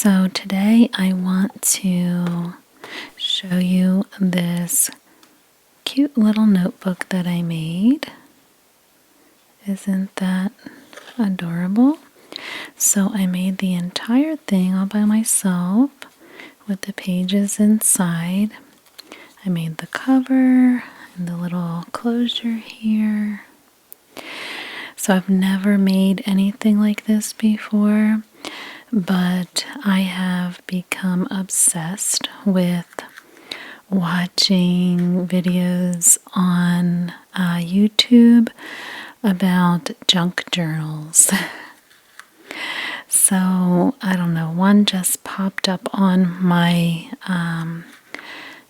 So today I want to show you this cute little notebook that I made. Isn't that adorable? So I made the entire thing all by myself with the pages inside. I made the cover and the little closure here. So I've never made anything like this before, but I have become obsessed with watching videos on YouTube about junk journals. So I don't know, one just popped up on my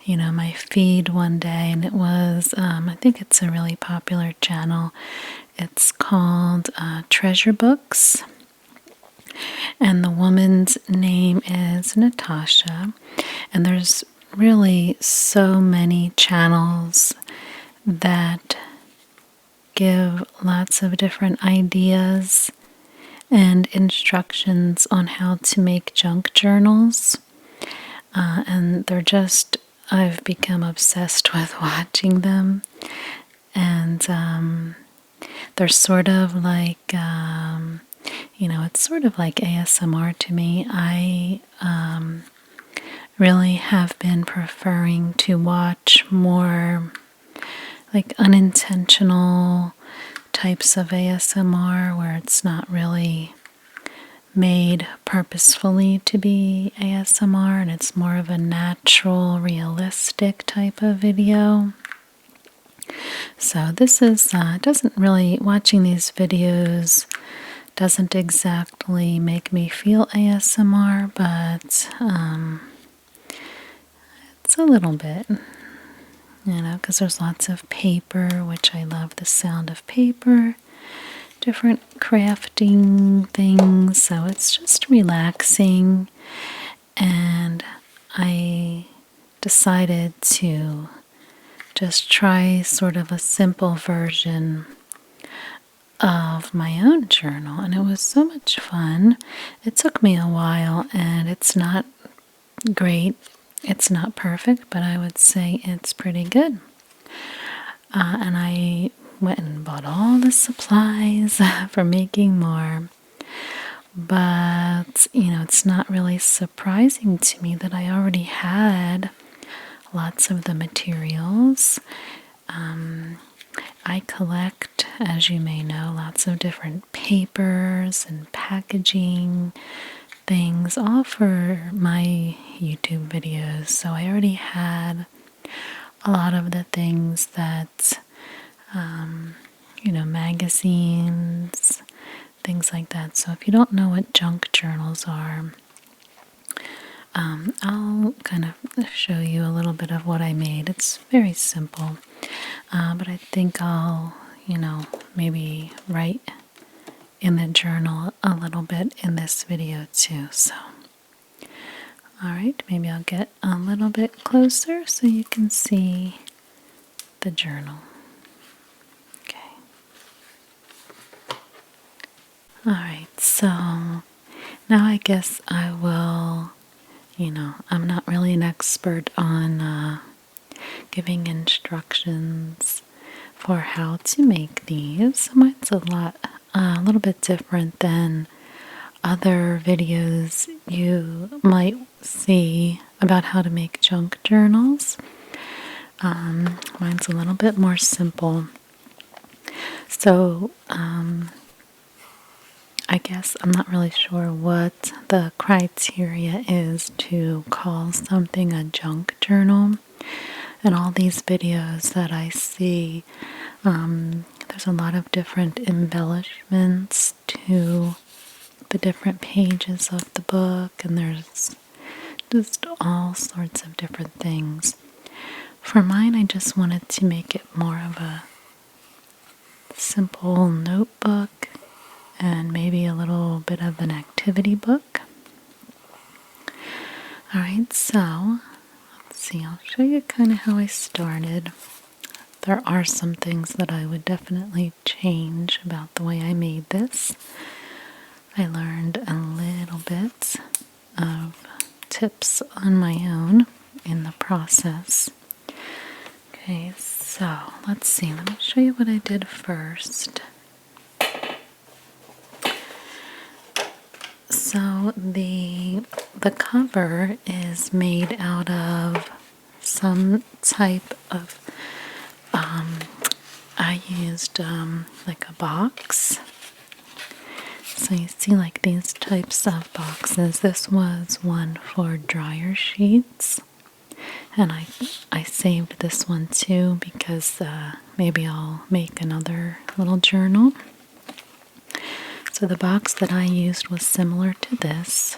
my feed one day, and it was I think it's a really popular channel. It's called Treasure Books, and the woman's name is Natasha. And there's really so many channels that give lots of different ideas and instructions on how to make junk journals. And I've become obsessed with watching them. And they're sort of like, it's sort of like ASMR to me. I really have been preferring to watch more like unintentional types of ASMR where it's not really made purposefully to be ASMR, and it's more of a natural, realistic type of video. So this is, watching these videos doesn't exactly make me feel ASMR, but it's a little bit, because there's lots of paper, which I love the sound of paper, different crafting things, so it's just relaxing. And I decided to just try sort of a simple version of my own journal, and it was so much fun. It took me a while, and it's not great. It's not perfect, but I would say it's pretty good. And I went and bought all the supplies for making more. But, it's not really surprising to me that I already had lots of the materials. I collect, as you may know, lots of different papers and packaging things, all for my YouTube videos. So I already had a lot of the things that, magazines, things like that. So if you don't know what junk journals are, I'll kind of show you a little bit of what I made. It's very simple, but I think I'll, maybe write in the journal a little bit in this video too. So, alright, maybe I'll get a little bit closer so you can see the journal. Okay. Alright, so now I guess I will, I'm not really an expert on giving instructions for how to make these. Mine's a little bit different than other videos you might see about how to make junk journals. Mine's a little bit more simple. So, I guess I'm not really sure what the criteria is to call something a junk journal. And all these videos that I see, there's a lot of different embellishments to the different pages of the book, and there's just all sorts of different things. For mine, I just wanted to make it more of a simple notebook and maybe a little bit of an activity book. Alright, so let's see, I'll show you kind of how I started. There are some things that I would definitely change about the way I made this. I learned a little bit of tips on my own in the process. Okay, so let's see. Let me show you what I did first. So the cover is made out of some type of, I used like a box. So you see like these types of boxes. This was one for dryer sheets. And I saved this one too because maybe I'll make another little journal. So the box that I used was similar to this.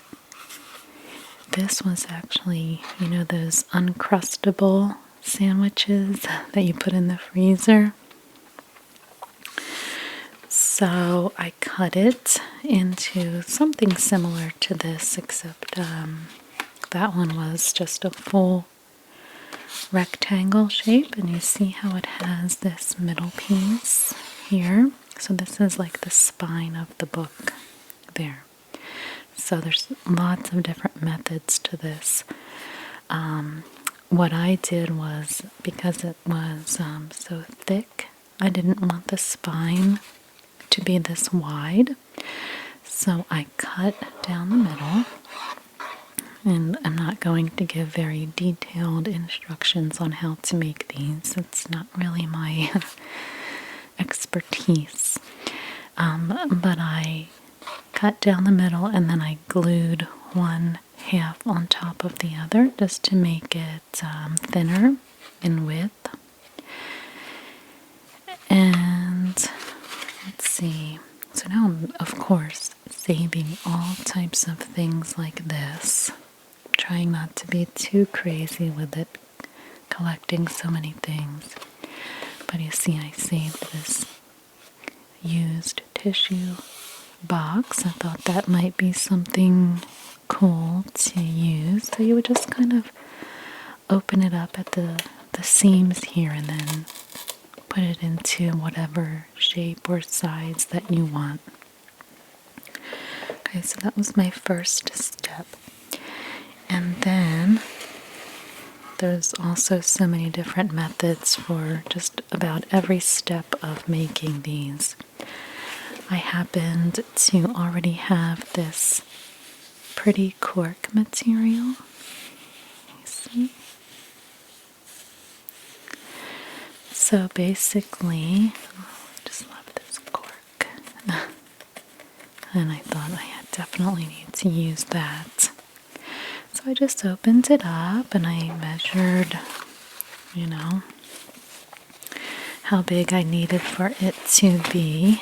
This was actually, you know, those Uncrustable sandwiches that you put in the freezer. So I cut it into something similar to this, except that one was just a full rectangle shape, and you see how it has this middle piece here. So this is like the spine of the book there. So there's lots of different methods to this. What I did was, because it was so thick, I didn't want the spine to be this wide. So I cut down the middle. And I'm not going to give very detailed instructions on how to make these. It's not really my expertise. But I cut down the middle and then I glued one half on top of the other just to make it thinner in width. And let's see. So now I'm, of course, saving all types of things like this. Trying not to be too crazy with it, collecting so many things. But you see, I saved this used tissue box. I thought that might be something cool to use. So you would just kind of open it up at the seams here and then put it into whatever shape or size that you want. Okay, so that was my first step. And then there's also so many different methods for just about every step of making these. I happened to already have this pretty cork material. You see? So basically, I just love this cork. And I thought I definitely need to use that. So I just opened it up and I measured, you know, how big I needed for it to be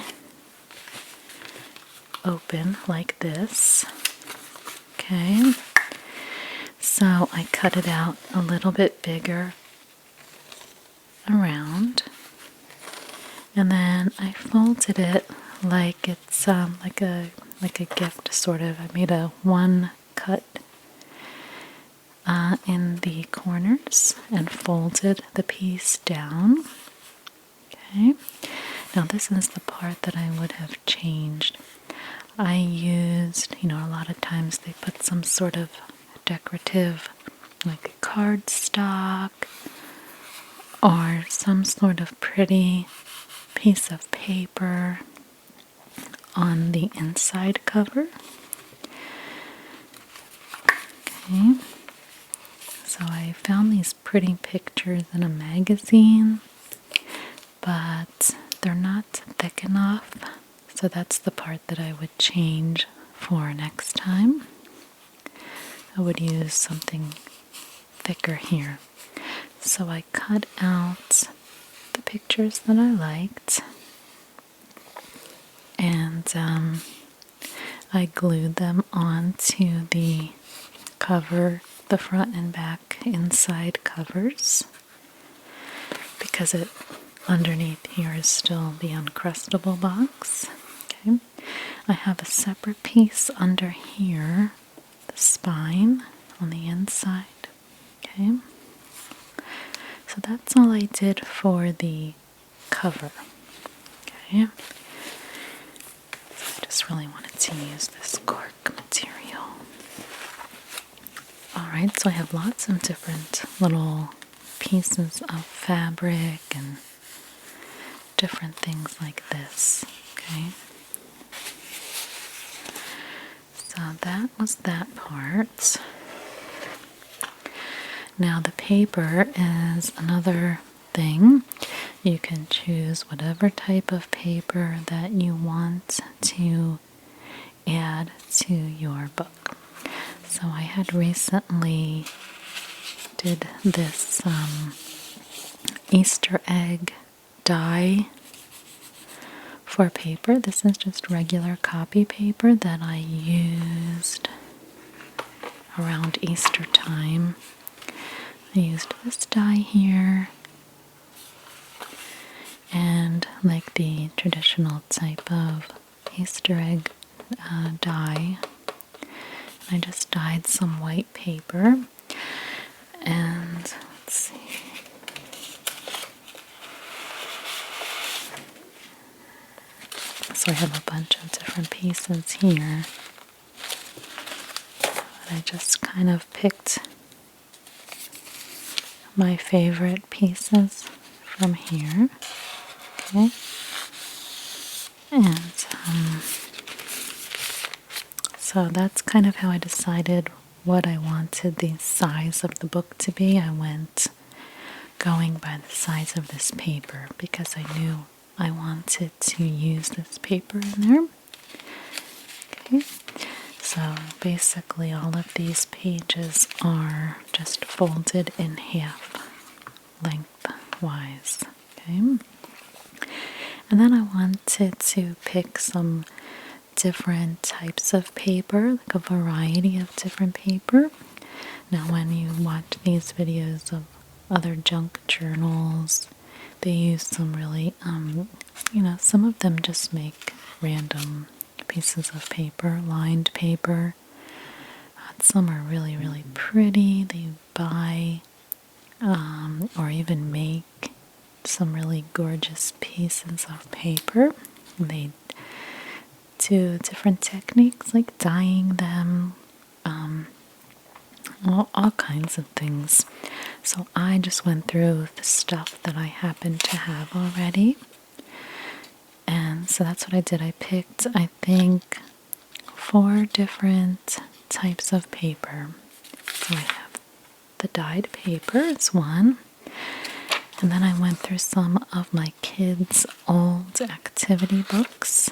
open like this. Okay. So I cut it out a little bit bigger around. And then I folded it like it's like a gift sort of. I made a one cut in the corners and folded the piece down. Okay, now this is the part that I would have changed. I used, you know, a lot of times they put some sort of decorative, like cardstock or some sort of pretty piece of paper on the inside cover. Okay. So I found these pretty pictures in a magazine, but they're not thick enough. So that's the part that I would change for next time. I would use something thicker here. So I cut out the pictures that I liked, and I glued them onto the cover, the front and back inside covers, because it underneath here is still the Uncrustable box. Okay, I have a separate piece under here, the spine on the inside. Okay, so that's all I did for the cover. Okay, so I just really wanted to use this cork material. Alright, so I have lots of different little pieces of fabric and different things like this. Okay. So that was that part. Now the paper is another thing. You can choose whatever type of paper that you want to add to your book. So I had recently did this Easter egg die for paper. This is just regular copy paper that I used around Easter time. I used this die here and like the traditional type of Easter egg die. I just dyed some white paper and let's see. So I have a bunch of different pieces here. I just kind of picked my favorite pieces from here. Okay. And so that's kind of how I decided what I wanted the size of the book to be. I went going by the size of this paper because I knew I wanted to use this paper in there. Okay, so basically all of these pages are just folded in half lengthwise. Okay, and then I wanted to pick some different types of paper, like a variety of different paper. Now when you watch these videos of other junk journals, they use some really, some of them just make random pieces of paper, lined paper. Some are really, really pretty. They buy or even make some really gorgeous pieces of paper. They do different techniques like dyeing them, all kinds of things. So I just went through the stuff that I happened to have already. And so that's what I did. I picked, I think, 4 different types of paper. So I have the dyed paper, it's one. And then I went through some of my kids' old activity books.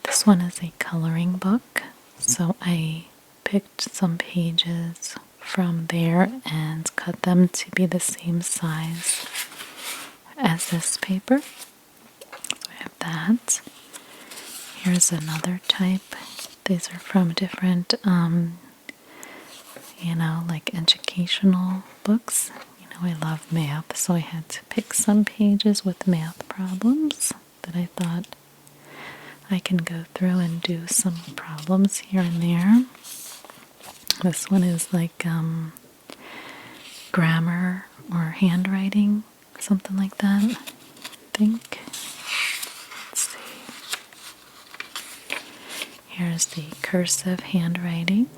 This one is a coloring book. So I picked some pages from there and cut them to be the same size as this paper. So I have that. Here's another type. These are from different, like educational books. I love math, so I had to pick some pages with math problems that I thought I can go through and do some problems here and there. This one is like grammar or handwriting, something like that, I think. Let's see. Here's the cursive handwriting.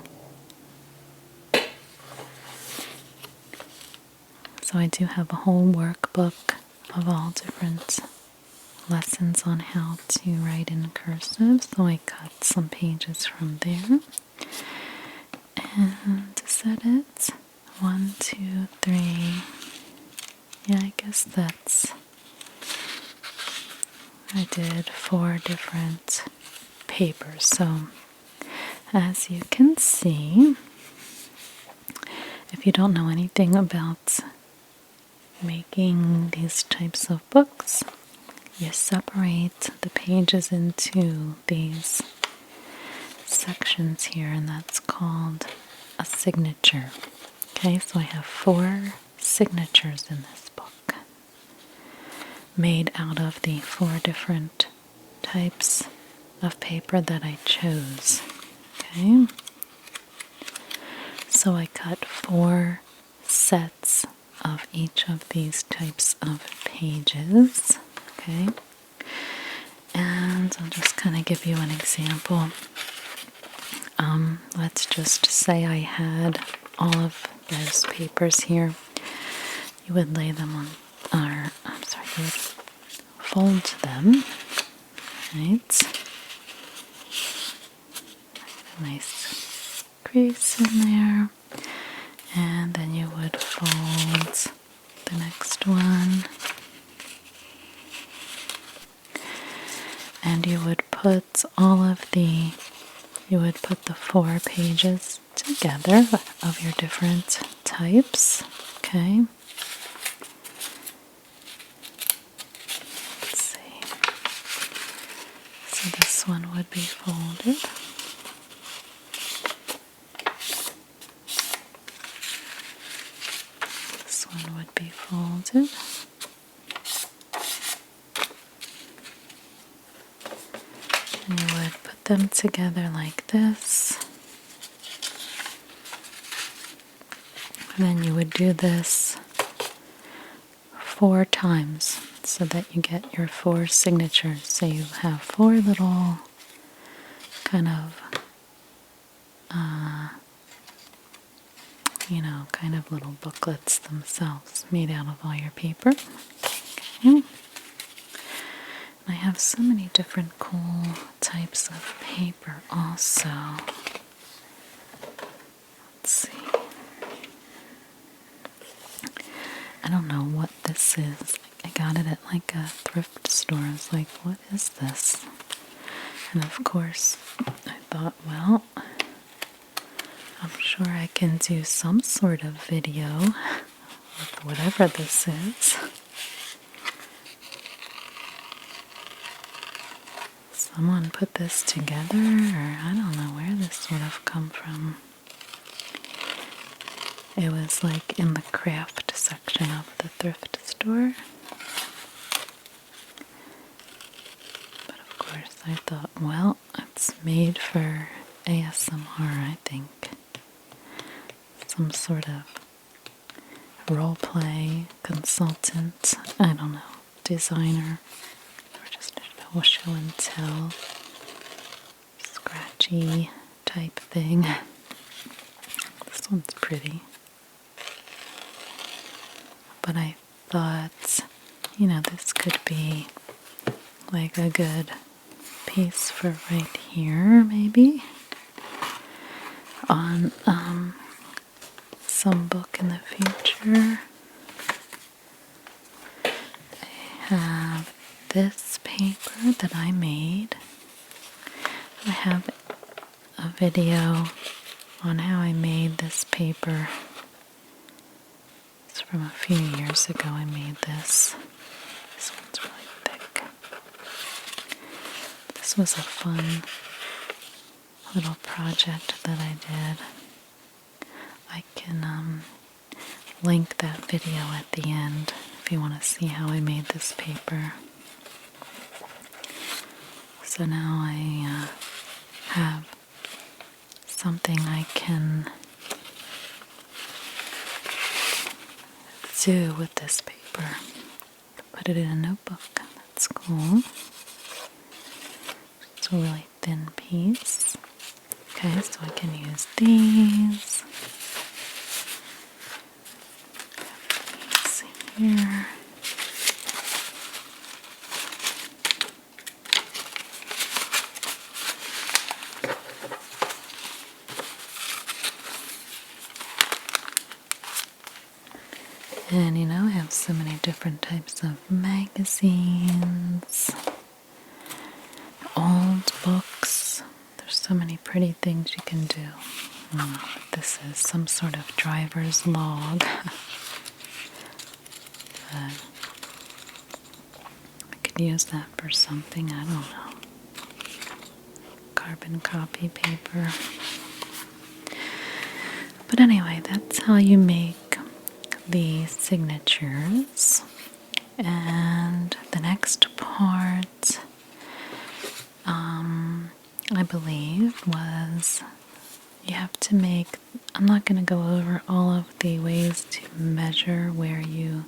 So I do have a whole workbook of all different lessons on how to write in cursive. So I cut some pages from there. And is that it? 1, 2, 3. Yeah, I guess that's... I did 4 different papers. So as you can see, if you don't know anything about making these types of books, you separate the pages into these sections here, and that's called a signature. Okay, so I have 4 signatures in this book made out of the 4 different types of paper that I chose. Okay, so I cut 4 sets of each of these types of pages. Okay, and I'll just kind of give you an example let's just say I had all of those papers here. You would lay them on, or I'm sorry, you would fold them, right? A nice crease in there, and then you would fold the next one, and you would put the 4 pages together of your different types, okay? Let's see. So this one would be folded. This one would be folded. And you would put them together like this. And then you would do this 4 times so that you get your 4 signatures. So you have 4 little kind of, little booklets themselves made out of all your paper. Okay. I have so many different cool types of paper also. Let's see. I don't know what this is. I got it at like a thrift store. I was like, what is this? And of course, I thought, well, I'm sure I can do some sort of video with whatever this is. Someone put this together, or I don't know where this would have come from. It was like in the craft section of the thrift store. But of course I thought, well, it's made for ASMR, I think. Some sort of role-play consultant, I don't know, designer, or just a show and tell, scratchy type thing. This one's pretty. But I thought, this could be like a good piece for right here, maybe, on some book in the future. I have this paper that I made. I have a video on how I made this paper. It's from a few years ago I made this. This one's really thick. This was a fun little project that I did. I can link that video at the end if you want to see how I made this paper. So now I have something I can do with this paper. Put it in a notebook. That's cool. It's a really thin piece. Okay, so I can use these. Let's see here. And I have so many different types of magazines, old books. There's so many pretty things you can do. This is some sort of driver's log. But I could use that for something, I don't know. Carbon copy paper. But anyway, that's how you make the signatures. And the next part, I believe, was you have to make, I'm not going to go over all of the ways to measure where you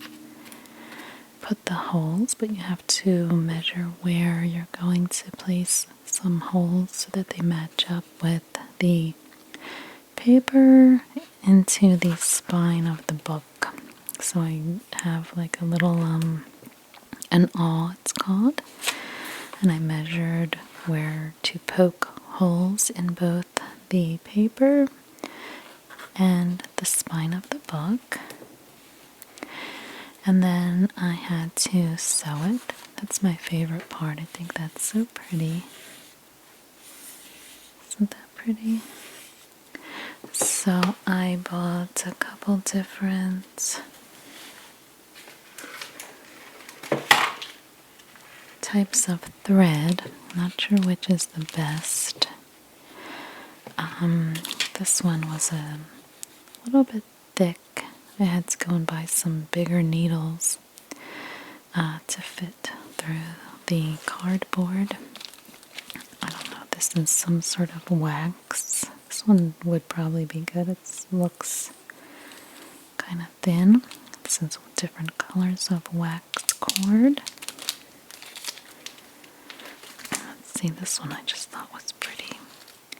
put the holes, but you have to measure where you're going to place some holes so that they match up with the paper into the spine of the book. So I have like a little, an awl it's called, and I measured where to poke holes in both the paper and the spine of the book. And then I had to sew it. That's my favorite part. I think that's so pretty. Isn't that pretty? So I bought a couple different types of thread. I'm not sure which is the best. This one was a little bit thick. I had to go and buy some bigger needles to fit through the cardboard. I don't know, this is some sort of wax. This one would probably be good. It looks kind of thin. This is different colors of wax cord. Let's see, this one I just thought was pretty.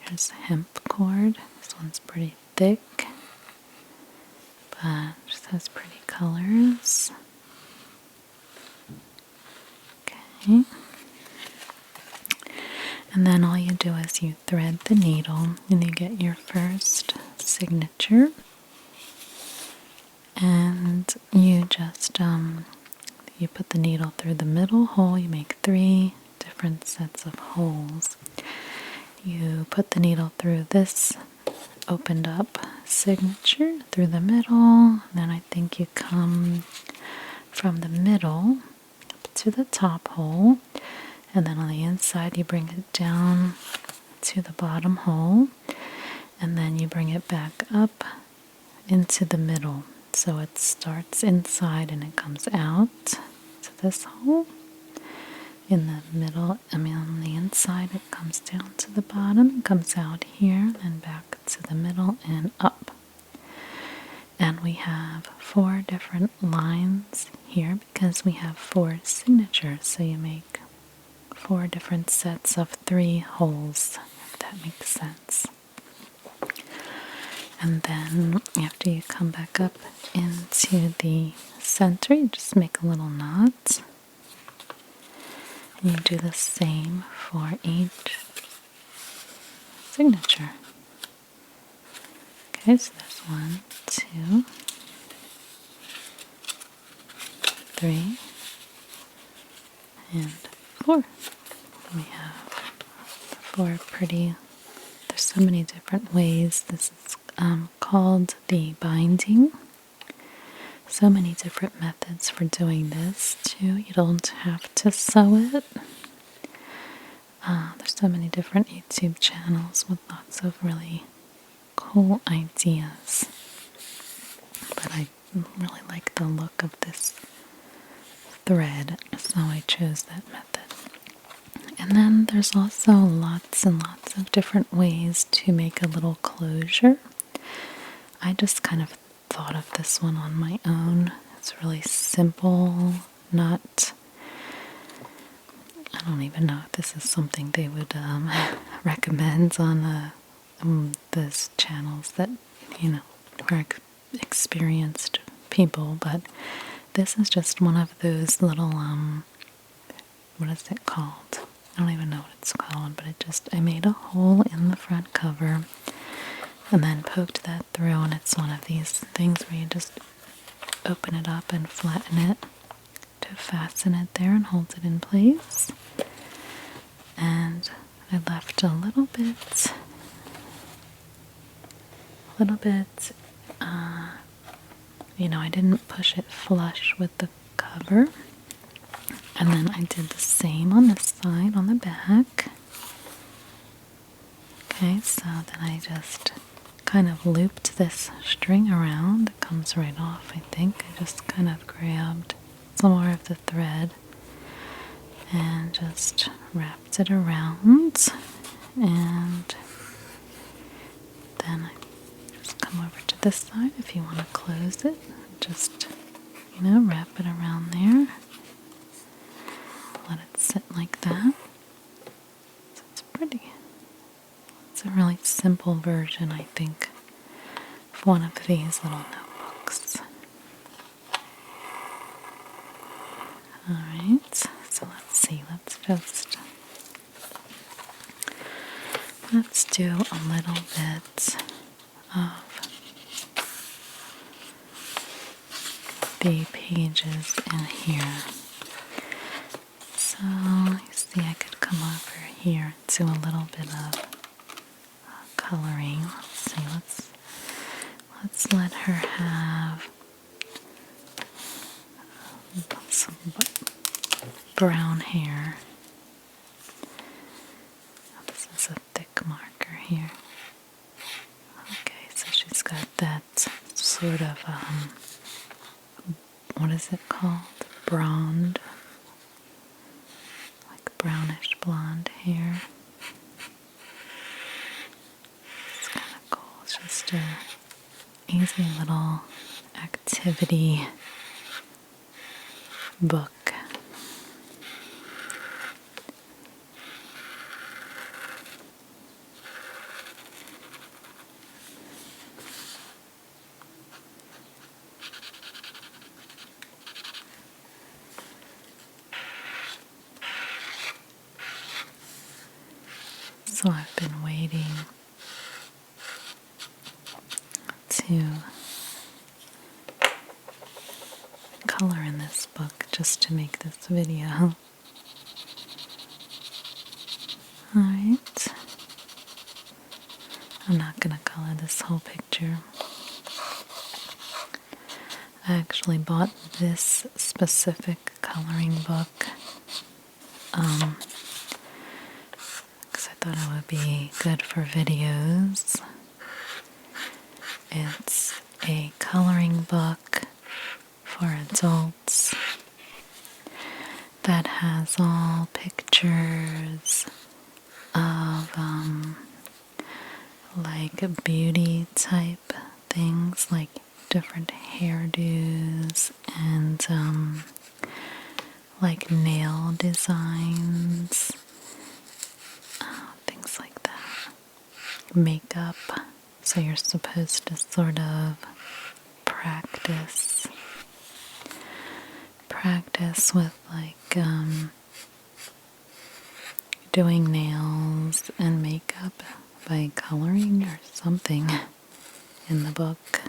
Here's hemp cord. This one's pretty thick, but just has pretty colors. Okay. And then all you do is you thread the needle and you get your first signature. And you just, you put the needle through the middle hole. You make 3 different sets of holes. You put the needle through this opened up signature through the middle. Then I think you come from the middle up to the top hole. And then on the inside you bring it down to the bottom hole. And then you bring it back up into the middle. So it starts inside and it comes out to this hole. In the middle, on the inside, it comes down to the bottom, comes out here, then back to the middle and up. And we have 4 different lines here because we have 4 signatures. So you make 4 different sets of 3 holes, if that makes sense. And then after you come back up into the center, you just make a little knot. And you do the same for each signature. Okay, so there's 1, 2, 3, and 4. We have 4 pretty, there's so many different ways. This is called the binding. So many different methods for doing this too. You don't have to sew it. There's so many different YouTube channels with lots of really cool ideas. But I really like the look of this thread, so I chose that method. And then there's also lots and lots of different ways to make a little closure. I just kind of thought of this one on my own. It's really simple, not, I don't even know if this is something they would recommend on those channels that, are experienced people, but this is just one of those little, what is it called? I don't even know what it's called, but I made a hole in the front cover and then poked that through, and it's one of these things where you just open it up and flatten it to fasten it there and hold it in place. And I left a little bit, I didn't push it flush with the cover. And then I did the same on this side, on the back. Okay, so then I just kind of looped this string around. It comes right off, I think. I just kind of grabbed some more of the thread and just wrapped it around. And then I just come over to this side if you want to close it. Just, wrap it around there. Let it sit like that. So it's pretty. It's a really simple version, I think, of one of these little notebooks. Alright, so let's see, let's do a little bit of the pages in here. So, you see I could come over here to a little bit of coloring. Let's see, let's let her have some brown hair. This is a thick marker here. Okay, so she's got that sort of, what is it called? Blonde. Like brownish blonde hair. It's kind of cool. It's just a easy little activity book. So I've been waiting to color in this book just to make this video. Alright. I'm not going to color this whole picture. I actually bought this specific coloring book because I thought it would be good for videos. It's a coloring book for adults that has all pictures of like beauty type things, like different hairdos and like nail designs, things like that. Makeup, so you're supposed to sort of practice with like doing nails and makeup by coloring or something in the book.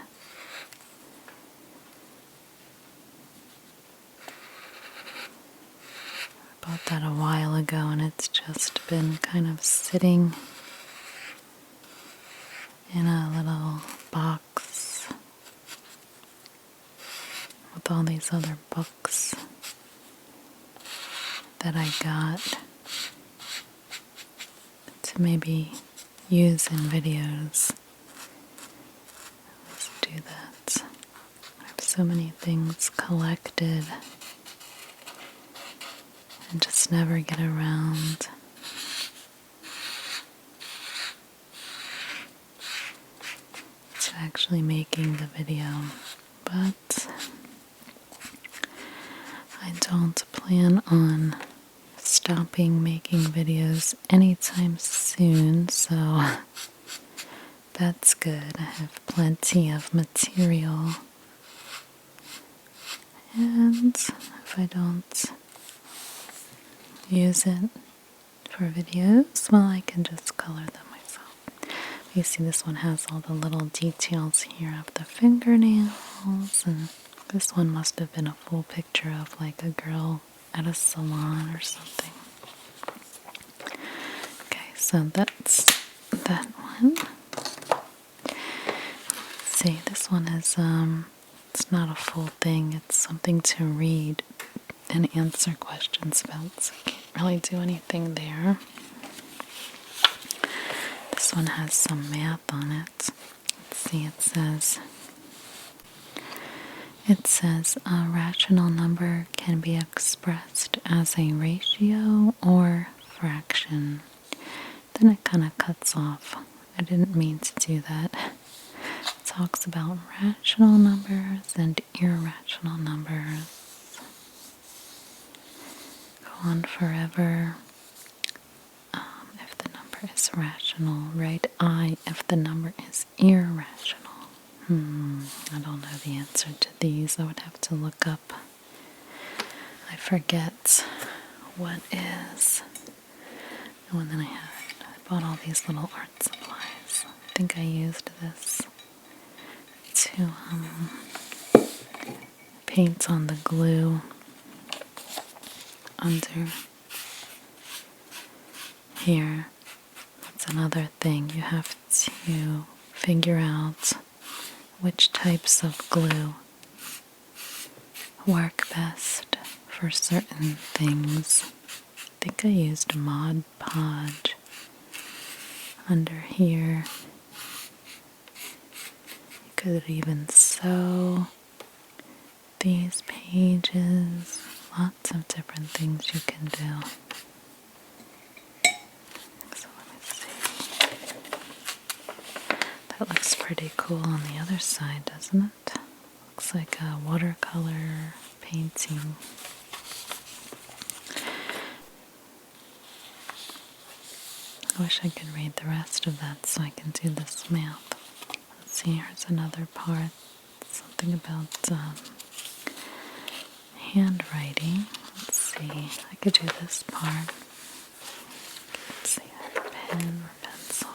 I bought that a while ago and it's just been kind of sitting in a little box with all these other books that I got to maybe use in videos. Let's do that. I have so many things collected and just never get around to actually making the video, but I don't plan on stopping making videos anytime soon, so that's good. I have plenty of material, and if I don't use it for videos, well, I can just color them myself. You see this one has all the little details here of the fingernails, and this one must have been a full picture of like a girl at a salon or something. Okay, so that's that one. Let's see, this one is, it's not a full thing, it's something to read and answer questions about, so I can't really do anything there. This one has some math on it. Let's see, it says a rational number can be expressed as a ratio or fraction. Then it kind of cuts off. I didn't mean to do that. It talks about rational numbers and irrational numbers. Go on forever if the number is is rational, right eye if the number is irrational. I don't know the answer to these. I would have to look up. I forget what is the one that I had. I bought all these little art supplies. I think I used this to paint on the glue under here. That's another thing. You have to figure out which types of glue work best for certain things. I think I used Mod Podge under here. You could even sew these pages. Lots of different things you can do. So let me see. That looks pretty cool on the other side, doesn't it? Looks like a watercolor painting. I wish I could read the rest of that so I can do this math. Let's see, here's another part. Something about handwriting. Let's see, I could do this part. Let's see, pen or pencil.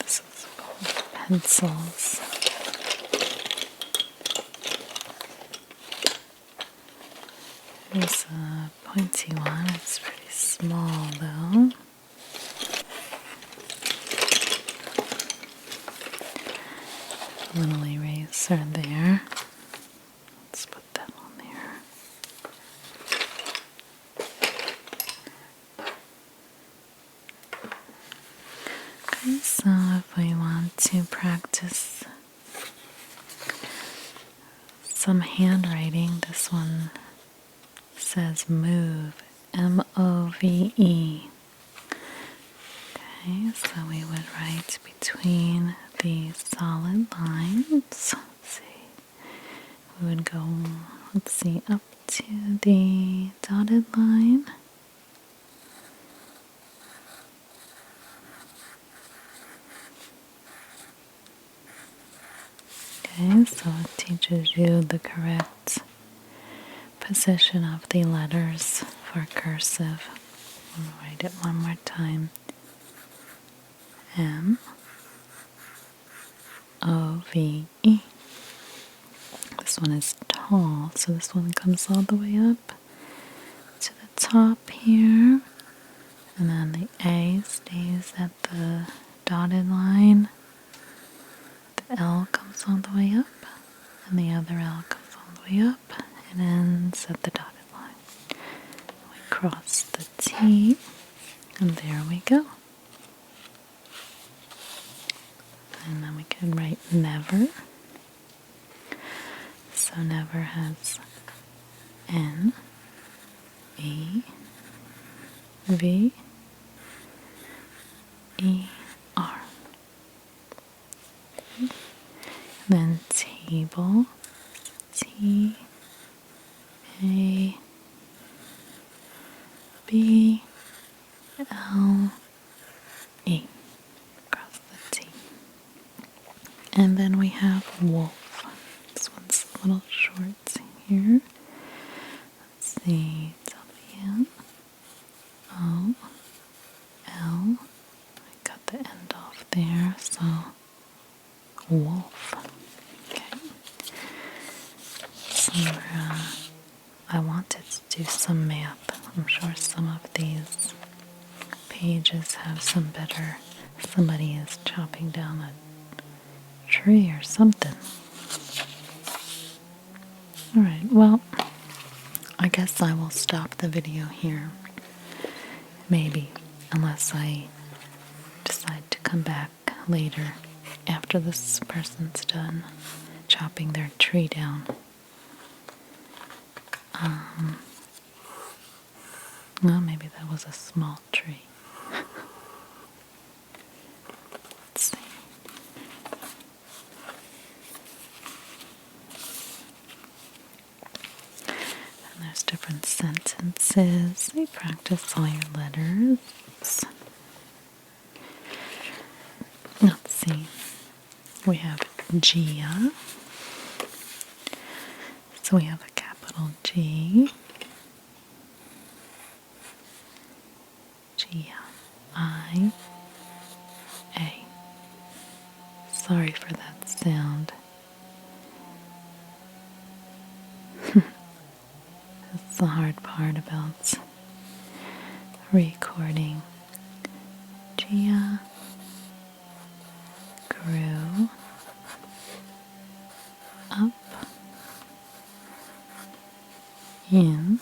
This is called pencils. Here's a pointy one. It's pretty small though. A little eraser there. Let's put that on there. Okay, so if we want to practice some handwriting, this one says move, M-O-V-E. Okay, so we would write between the solid lines. Let's see. We would go, let's see, up to the dotted line. Okay, so it teaches you the correct position of the letters for cursive. I'll write it one more time. M-O-V-E. This one is tall, so this one comes all the way up to the top here. And then the A stays at the dotted line. The L comes all the way up, and the other L comes all the way up and ends at the dotted line. We cross the T, and there we go. And then we can write never. So never has N, E, V, E, R. Then table, T, A, B, L, E. Across the T. And then we have wolf. This one's a little short here. Let's see, W, O, L. I cut the end off there, so wolf. Okay. So I wanted to do some math. I'm sure some of these pages have some better. Somebody is chopping down a tree or something. Alright, well, I guess I will stop the video here. Maybe, unless I decide to come back later after this person's done chopping their tree down. Well, maybe that was a small tree. practices. They practice all your letters. Let's see. We have Gia. So we have a capital G. Gia. I. A. Sorry for that sound. That's the hard part about recording. Gia grew up in.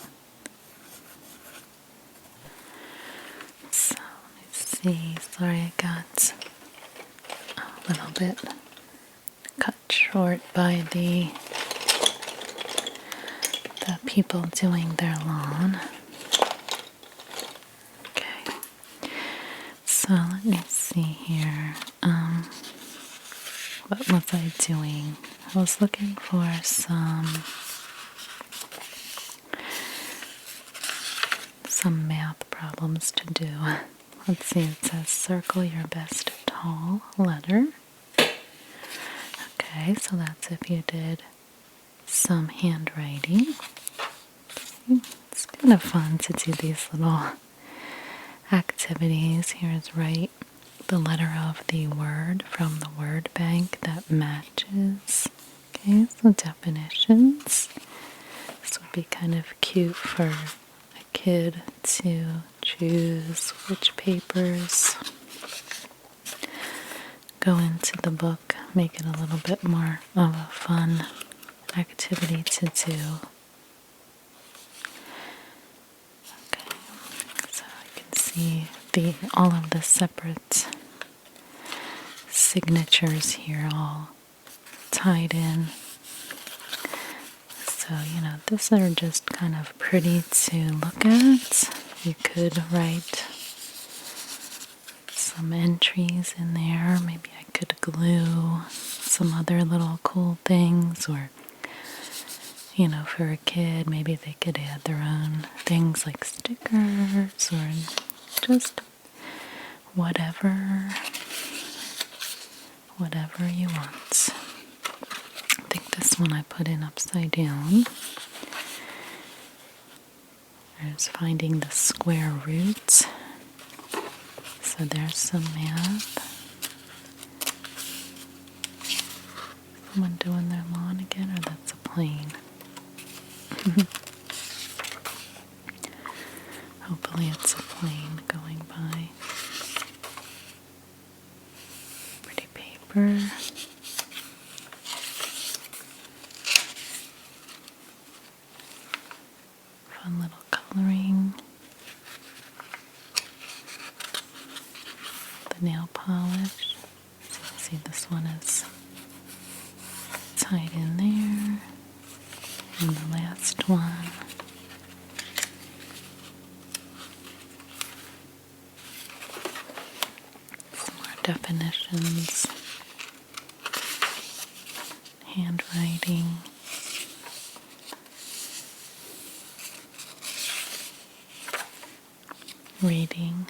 So let me see. Sorry, I got a little bit cut short by the people doing their lawn. Okay. So let me see here. What was I doing? I was looking for some math problems to do. Let's see, it says circle your best tall letter. Okay, so that's if you did some handwriting. It's kind of fun to do these little activities. Here's write the letter of the word from the word bank that matches. Okay, so definitions. This would be kind of cute for a kid to choose which papers go into the book, make it a little bit more of a fun activity to do. Okay, so I can see all of the separate signatures here all tied in. So, these are just kind of pretty to look at. You could write some entries in there. Maybe I could glue some other little cool things, or for a kid, maybe they could add their own things like stickers or just whatever you want. I think this one I put in upside down. There's finding the square root. So there's some math. Someone doing their lawn again, or that's a plane? Hopefully it's a plane going by. Pretty paper. Fun little coloring. The nail polish. See, this one is tied in there. And the last one. Some more definitions. Handwriting. Reading.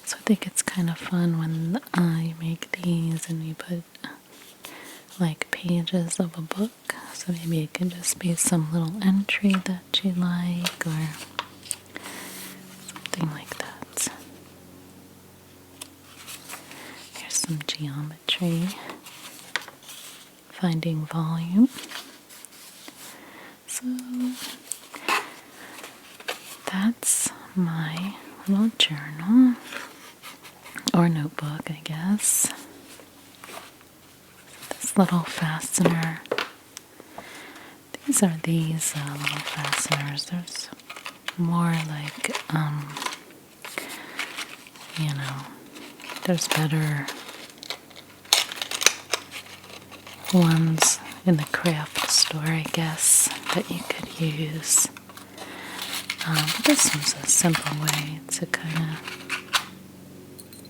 So I think it's kind of fun when you make these and you put like pages of a book. So maybe it can just be some little entry that you like or something like that. Here's some geometry. Finding volume. So that's my little journal or notebook, I guess. This little fastener. These are these little fasteners. There's more like, there's better ones in the craft store, I guess, that you could use. But this one's a simple way to kind of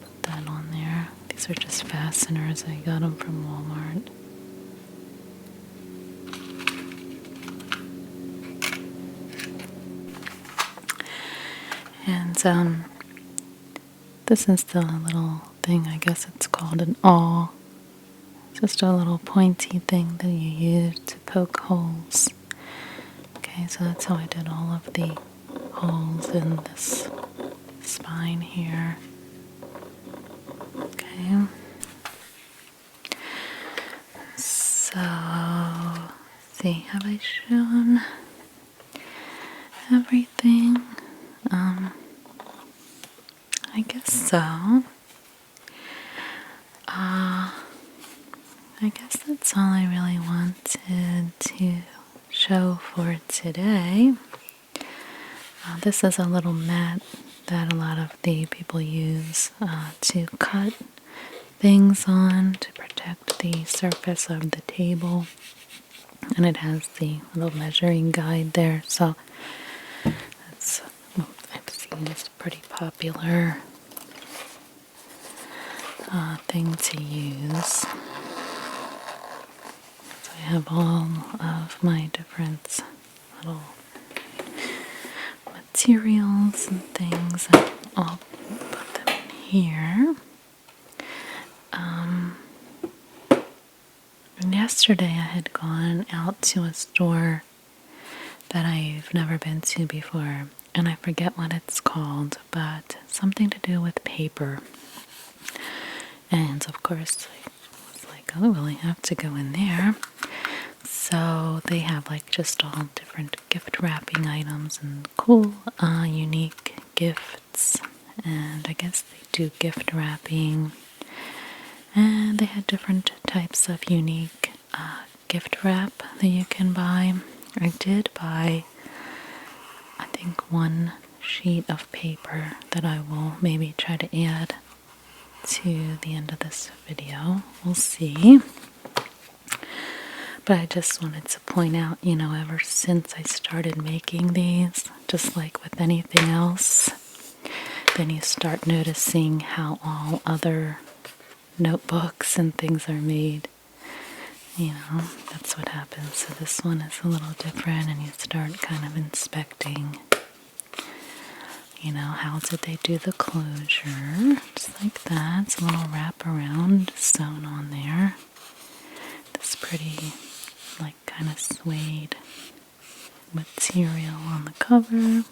put that on there. These are just fasteners. I got them from Walmart. And this is the little thing, I guess it's called an awl. Just a little pointy thing that you use to poke holes. Okay, so that's how I did all of the holes in this spine here. Okay. So, see, have I shown everything? I guess so. I guess that's all I really wanted to show for today. This is a little mat that a lot of the people use to cut things on to protect the surface of the table. And it has the little measuring guide there, so it's, I've seen it's a pretty popular thing to use. So I have all of my different little materials and things, and I'll put them in here. And yesterday I had gone out to a store that I've never been to before, and I forget what it's called, but something to do with paper. And of course I was like, oh, well, I have to go in there. So they have like just all different gift wrapping items and cool, unique gifts. And I guess they do gift wrapping. And they had different types of unique gift wrap that you can buy. I did buy, I think, one sheet of paper that I will maybe try to add to the end of this video. We'll see. But I just wanted to point out, ever since I started making these, just like with anything else, then you start noticing how all other notebooks and things are made. That's what happens. So this one is a little different, and you start kind of inspecting, how did they do the closure? Just like that. It's a little wraparound sewn on there. This pretty, like, kind of suede material on the cover.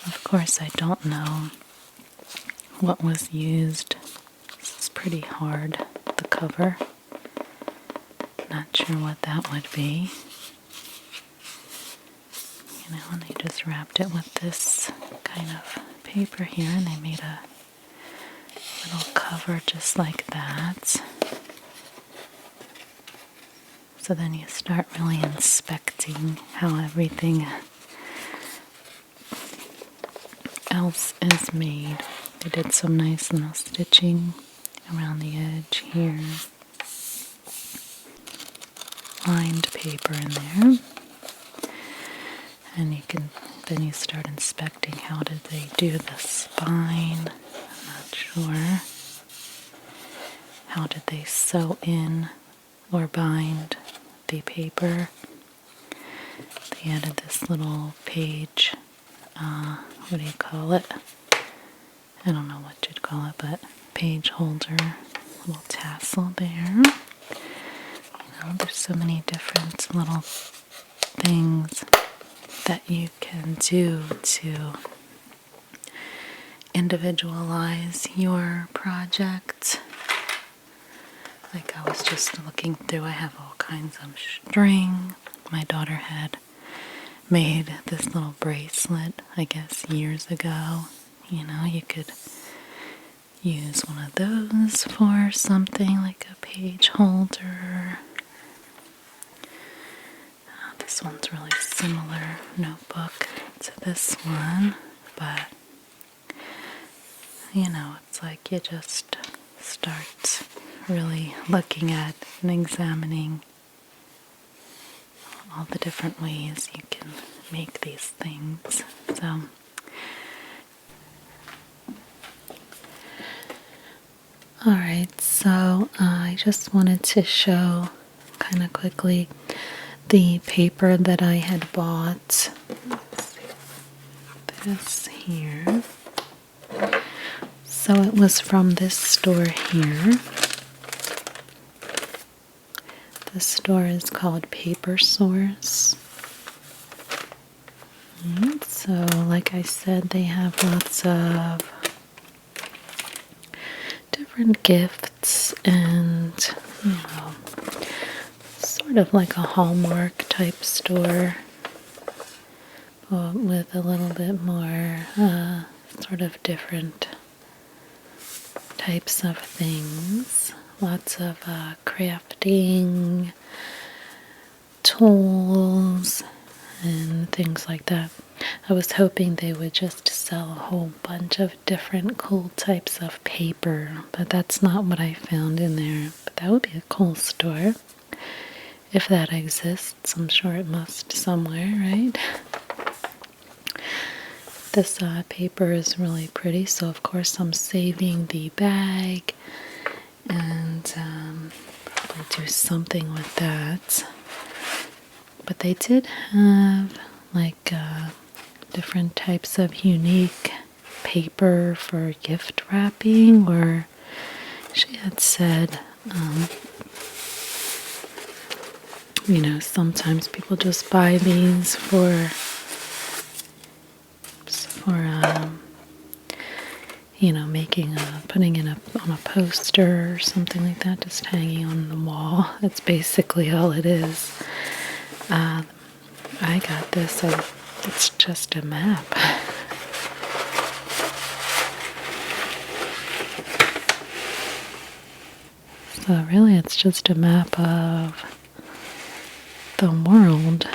Of course, I don't know what was used. This is pretty hard, the cover. Not sure what that would be. And they just wrapped it with this kind of paper here, and they made a little cover just like that. So then you start really inspecting how everything else is made. They did some nice little stitching around the edge here. Lined paper in there. And then you start inspecting how did they do the spine. I'm not sure. How did they sew in or bind the paper? They added this little page, what do you call it? I don't know what you'd call it, but page holder, little tassel there. There's so many different little things that you can do to individualize your project. Like I was just looking through, I have all kinds of string. My daughter had made this little bracelet, I guess, years ago. You could use one of those for something like a page holder. This one's really similar notebook to this one, but it's like you just start really looking at and examining all the different ways you can make these things. So alright, so I just wanted to show kind of quickly the paper that I had bought. This here. So it was from this store here. The store is called Paper Source. So, like I said, they have lots of different gifts and, sort of like a Hallmark type store, but with a little bit more sort of different types of things. Lots of crafting tools and things like that. I was hoping they would just sell a whole bunch of different cool types of paper, but that's not what I found in there. But that would be a cool store. If that exists, I'm sure it must somewhere, right? This paper is really pretty, so of course I'm saving the bag and probably do something with that. But they did have like different types of unique paper for gift wrapping, or she had said, sometimes people just buy these for putting it up on a poster or something like that, just hanging on the wall. That's basically all it is. I got this, it's just a map. So really it's just a map of the world.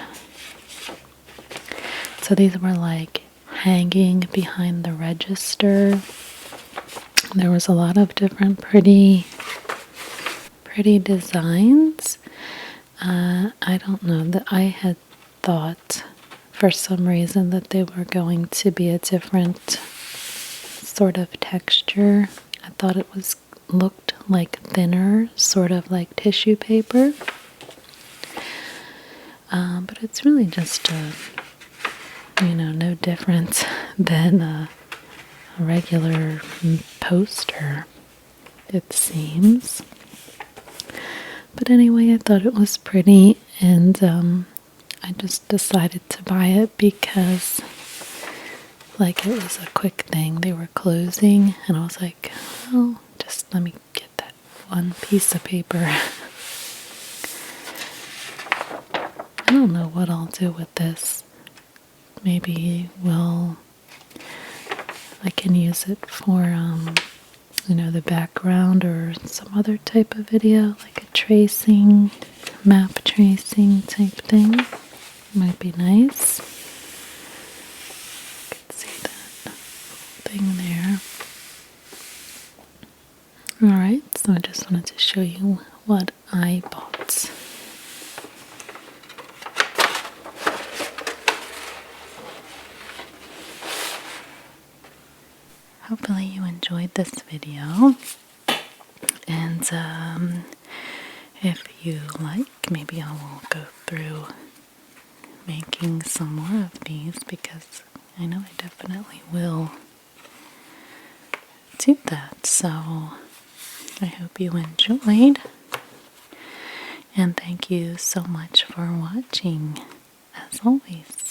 So these were like hanging behind the register. There was a lot of different pretty designs. I don't know, that I had thought for some reason that they were going to be a different sort of texture. I thought it looked like thinner, sort of like tissue paper. But it's really just no different than a regular poster, it seems. But anyway, I thought it was pretty, and I just decided to buy it because it was a quick thing. They were closing, and I was like, oh, just let me get that one piece of paper. I don't know what I'll do with this. Maybe I can use it for, the background or some other type of video, like a map tracing type thing. Might be nice. You can see that thing there. Alright, so I just wanted to show you what I bought. Hopefully you enjoyed this video, and if you like, maybe I will go through making some more of these, because I know I definitely will do that. So I hope you enjoyed, and thank you so much for watching, as always.